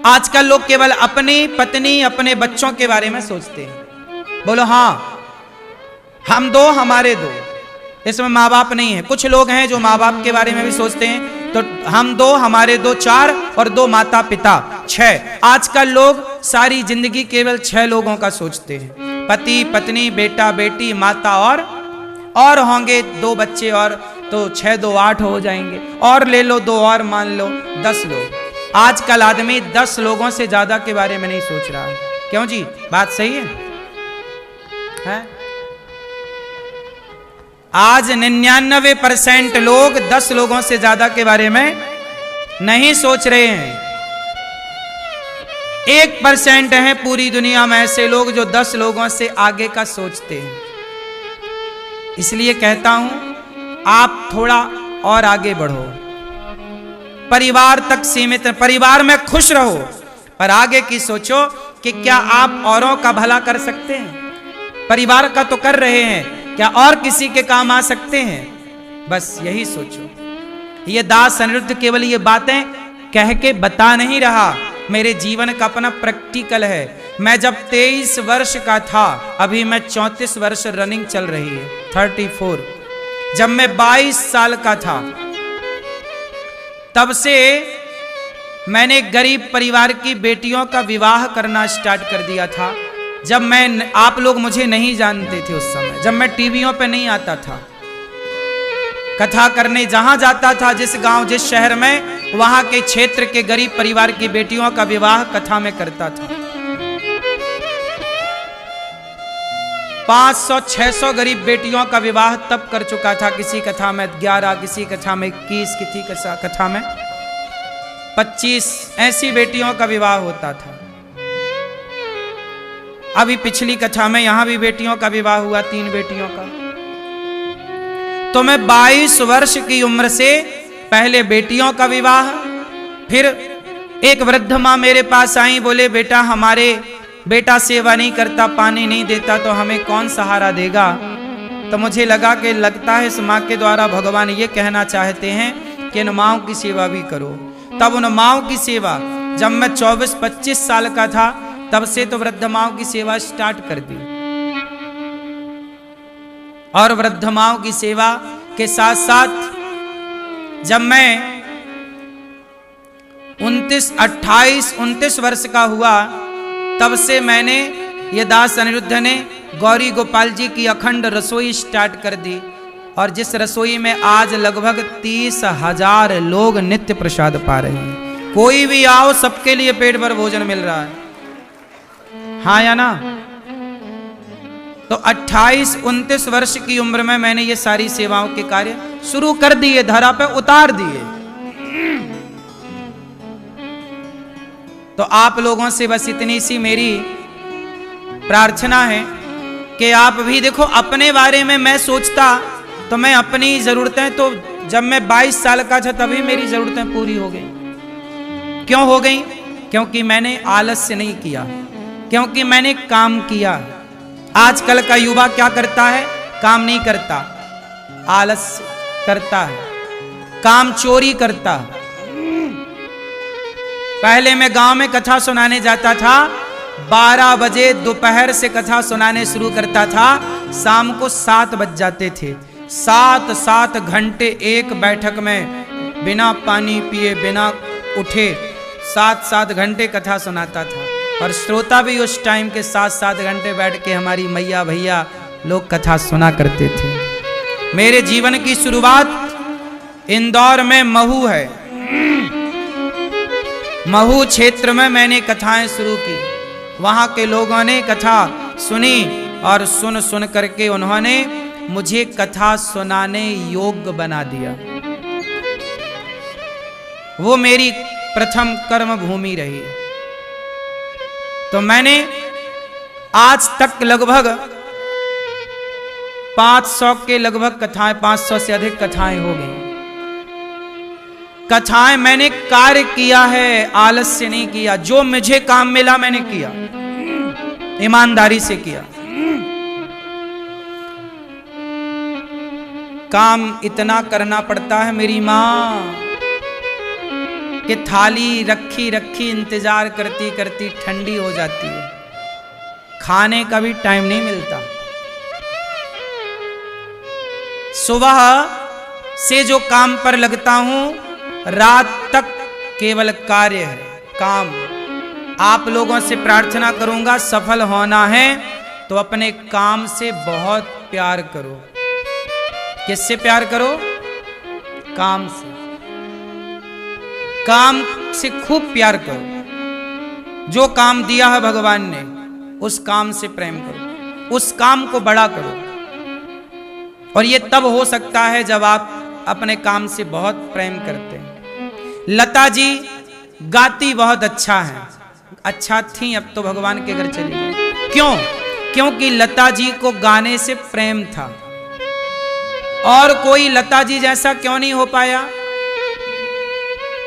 आजकल लोग केवल अपनी पत्नी अपने बच्चों के बारे में सोचते हैं। बोलो हाँ, हम दो हमारे दो, इसमें माँ बाप नहीं है। कुछ लोग हैं जो माँ बाप के बारे में भी सोचते हैं, तो हम दो हमारे दो, 4 और 2 माता पिता 6। आजकल लोग सारी जिंदगी केवल 6 लोगों का सोचते हैं, पति पत्नी बेटा बेटी माता और होंगे 2 बच्चे, और तो 6 2 8 हो जाएंगे, और ले लो 2 और मान लो 10 लोग। आजकल आदमी 10 लोगों से ज्यादा के बारे में नहीं सोच रहा है। क्यों जी, बात सही है? आज 99% लोग 10 लोगों से ज्यादा के बारे में नहीं सोच रहे हैं। 1% है पूरी दुनिया में ऐसे लोग जो 10 लोगों से आगे का सोचते हैं। इसलिए कहता हूं आप थोड़ा और आगे बढ़ो, परिवार तक सीमित, परिवार में खुश रहो, पर आगे की सोचो कि क्या आप औरों का भला कर सकते हैं। परिवार का तो कर रहे हैं, क्या और किसी के काम आ सकते हैं? बस यही सोचो। ये दास अनिरुद्ध केवल ये बातें कह के बता नहीं रहा, मेरे जीवन का अपना प्रैक्टिकल है। मैं जब 23 वर्ष का था, अभी मैं 34 वर्ष रनिंग चल रही है, 34। जब मैं 22 साल का था, तब से मैंने गरीब परिवार की बेटियों का विवाह करना स्टार्ट कर दिया था। जब मैं, आप लोग मुझे नहीं जानते थे उस समय, जब मैं टीवियों पे नहीं आता था, कथा करने जहां जाता था, जिस गांव जिस शहर में, वहां के क्षेत्र के गरीब परिवार की बेटियों का विवाह कथा में करता था। 500-600 गरीब बेटियों का विवाह तब कर चुका था। किसी कथा में 11, किसी कथा में 21, किसी कथा में 25 ऐसी बेटियों का विवाह होता था। अभी पिछली कथा में यहां भी बेटियों का विवाह हुआ, 3 बेटियों का। तो मैं 22 वर्ष की उम्र से पहले बेटियों का विवाह, फिर एक वृद्ध माँ मेरे पास आई, बोले बेटा हमारे बेटा सेवा नहीं करता, पानी नहीं देता, तो हमें कौन सहारा देगा? तो मुझे लगा कि लगता है इस माँ के द्वारा भगवान ये कहना चाहते हैं कि इन माँओं की सेवा भी करो। तब उन माँओं की सेवा, जब मैं 24-25 साल का था, तब से तो वृद्ध माँओं की सेवा स्टार्ट कर दी। और वृद्ध माँओं की सेवा के साथ साथ जब मैं 29 वर्ष का हुआ, तब से मैंने, ये दास अनिरुद्ध ने गौरी गोपाल जी की अखंड रसोई स्टार्ट कर दी, और जिस रसोई में आज लगभग 30,000 लोग नित्य प्रसाद पा रहे हैं। कोई भी आओ, सबके लिए पेट भर भोजन मिल रहा है, हाँ या ना? तो 28-29 वर्ष की उम्र में मैंने ये सारी सेवाओं के कार्य शुरू कर दिए, धरा पे उतार दिए। तो आप लोगों से बस इतनी सी मेरी प्रार्थना है कि आप भी देखो, अपने बारे में मैं सोचता तो मैं अपनी जरूरतें, तो जब मैं 22 साल का था तभी मेरी जरूरतें पूरी हो गई। क्यों हो गई? क्योंकि मैंने आलस्य नहीं किया, क्योंकि मैंने काम किया। आजकल का युवा क्या करता है? काम नहीं करता, आलस्य करता है, काम चोरी करता है। पहले मैं गांव में कथा सुनाने जाता था, 12 बजे दोपहर से कथा सुनाने शुरू करता था, शाम को 7 बज जाते थे। 7 घंटे एक बैठक में बिना पानी पिए बिना उठे 7 घंटे कथा सुनाता था। और श्रोता भी उस टाइम के 7 घंटे बैठ के हमारी मैया भैया लोग कथा सुना करते थे। मेरे जीवन की शुरुआत इंदौर में महू है, महू क्षेत्र में मैंने कथाएं शुरू की। वहां के लोगों ने कथा सुनी और सुन करके उन्होंने मुझे कथा सुनाने योग्य बना दिया। वो मेरी प्रथम कर्म भूमि रही। तो मैंने आज तक लगभग 500 के लगभग कथाएं, 500 से अधिक कथाएं हो गई। कथाएं मैंने कार्य किया है, आलस्य नहीं किया। जो मुझे काम मिला मैंने किया, ईमानदारी से किया। काम इतना करना पड़ता है। मेरी माँ कि थाली रखी रखी इंतजार करती करती ठंडी हो जाती है, खाने का भी टाइम नहीं मिलता। सुबह से जो काम पर लगता हूं, रात तक केवल कार्य है, काम। आप लोगों से प्रार्थना करूंगा, सफल होना है तो अपने काम से बहुत प्यार करो। किससे प्यार करो? काम से। काम से खूब प्यार करो। जो काम दिया है भगवान ने, उस काम से प्रेम करो, उस काम को बड़ा करो। और ये तब हो सकता है जब आप अपने काम से बहुत प्रेम करते हैं। लता जी गाती बहुत अच्छा है, अच्छा थी, अब तो भगवान के घर चली गई। क्यों? क्योंकि लता जी को गाने से प्रेम था। और कोई लता जी जैसा क्यों नहीं हो पाया?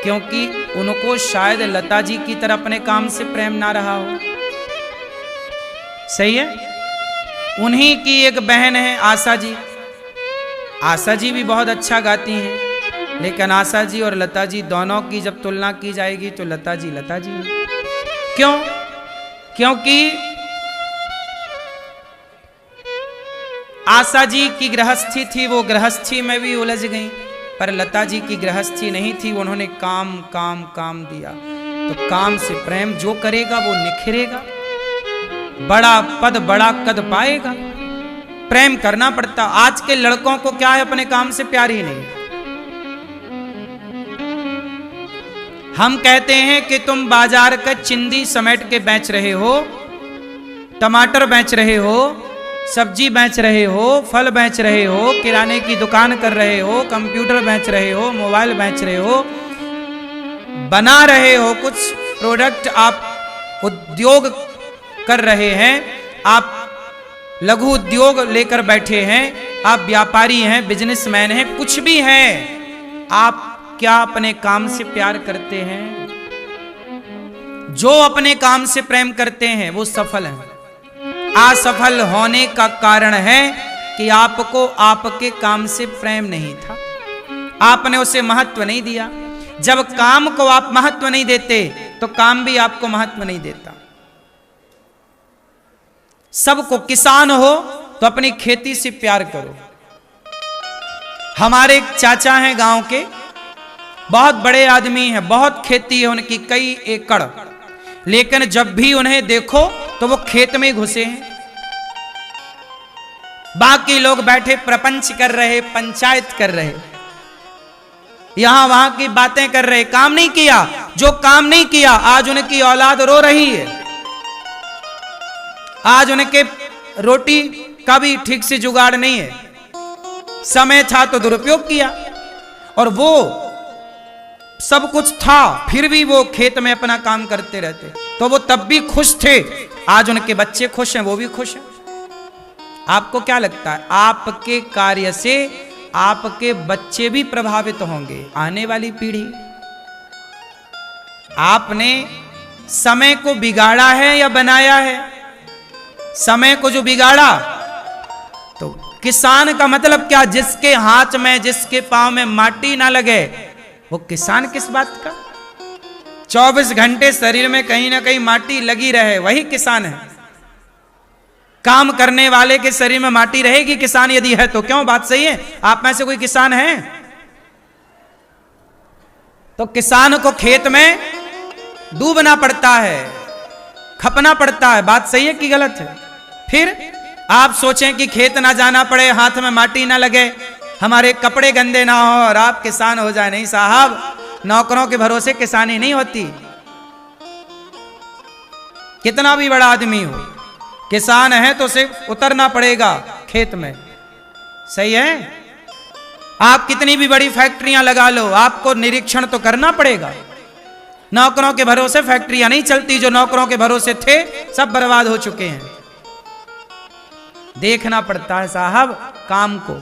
क्योंकि उनको शायद लता जी की तरह अपने काम से प्रेम ना रहा हो। सही है? उन्हीं की एक बहन है आशा जी। आशा जी भी बहुत अच्छा गाती हैं, लेकिन आशा जी और लता जी दोनों की जब तुलना की जाएगी तो लता जी है। क्यों? क्योंकि आशा जी की गृहस्थी थी, वो गृहस्थी में भी उलझ गई, पर लता जी की गृहस्थी नहीं थी, उन्होंने काम काम काम दिया। तो काम से प्रेम जो करेगा वो निखरेगा, बड़ा पद बड़ा कद पाएगा। प्रेम करना पड़ता। आज के लड़कों को क्या है, अपने काम से प्यार ही नहीं। हम कहते हैं कि तुम बाजार का चिंदी समेट के बेच रहे हो, टमाटर बेच रहे हो, सब्जी बेच रहे हो, फल बेच रहे हो, किराने की दुकान कर रहे हो, कंप्यूटर बेच रहे हो, मोबाइल बेच रहे हो, बना रहे हो, कुछ प्रोडक्ट आप उद्योग कर रहे हैं, आप लघु उद्योग लेकर बैठे हैं, आप व्यापारी हैं, बिजनेसमैन हैं, कुछ भी हैं, आप क्या अपने काम से प्यार करते हैं? जो अपने काम से प्रेम करते हैं वो सफल हैं। असफल होने का कारण है कि आपको आपके काम से प्रेम नहीं था, आपने उसे महत्व नहीं दिया। जब काम को आप महत्व नहीं देते तो काम भी आपको महत्व नहीं देता। सबको, किसान हो तो अपनी खेती से प्यार करो। हमारे एक चाचा हैं गांव के, बहुत बड़े आदमी हैं, बहुत खेती है उनकी, कई एकड़, लेकिन जब भी उन्हें देखो तो वो खेत में घुसे हैं। बाकी लोग बैठे प्रपंच कर रहे, पंचायत कर रहे, यहां वहां की बातें कर रहे, काम नहीं किया। जो काम नहीं किया, आज उनकी औलाद रो रही है, आज उनके रोटी का भी ठीक से जुगाड़ नहीं है। समय था तो दुरुपयोग किया, और वो सब कुछ था फिर भी वो खेत में अपना काम करते रहते, तो वो तब भी खुश थे। आज उनके बच्चे खुश हैं, वो भी खुश हैं। आपको क्या लगता है, आपके कार्य से आपके बच्चे भी प्रभावित होंगे, आने वाली पीढ़ी? आपने समय को बिगाड़ा है या बनाया है? समय को जो बिगाड़ा, तो किसान का मतलब क्या? जिसके हाथ में, जिसके पांव में माटी ना लगे, वो किसान किस बात का? 24 घंटे शरीर में कहीं ना कहीं माटी लगी रहे, वही किसान है। काम करने वाले के शरीर में माटी रहेगी किसान यदि है तो। क्यों? बात सही है? आप में से कोई किसान है? तो किसान को खेत में डूबना पड़ता है, खपना पड़ता है। बात सही है कि गलत है? फिर आप सोचें कि खेत ना जाना पड़े, हाथ में माटी ना लगे, हमारे कपड़े गंदे ना हो और आप किसान हो जाए। नहीं साहब, नौकरों के भरोसे किसानी नहीं होती। कितना भी बड़ा आदमी हो, किसान है तो सिर्फ उतरना पड़ेगा खेत में। सही है? आप कितनी भी बड़ी फैक्ट्रियां लगा लो, आपको निरीक्षण तो करना पड़ेगा। नौकरों के भरोसे फैक्ट्रियां नहीं चलती। जो नौकरों के भरोसे थे सब बर्बाद हो चुके हैं। देखना पड़ता है साहब काम को।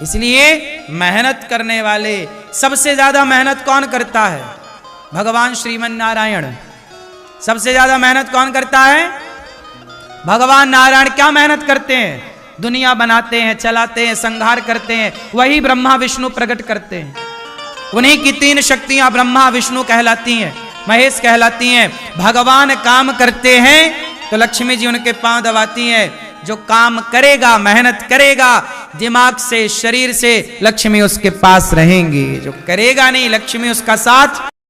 इसलिए मेहनत करने वाले, सबसे ज्यादा मेहनत कौन करता है? भगवान श्रीमन नारायण। सबसे ज्यादा मेहनत कौन करता है? भगवान नारायण। क्या मेहनत करते हैं? दुनिया बनाते हैं, चलाते हैं, संहार करते हैं। वही ब्रह्मा विष्णु प्रकट करते हैं, उन्हीं की तीन शक्तियां ब्रह्मा विष्णु कहलाती हैं, महेश कहलाती हैं। भगवान काम करते हैं तो लक्ष्मी जी उनके पांव दबाती हैं। जो काम करेगा, मेहनत करेगा दिमाग से, शरीर से, लक्ष्मी उसके पास रहेंगी। जो करेगा नहीं, लक्ष्मी उसका साथ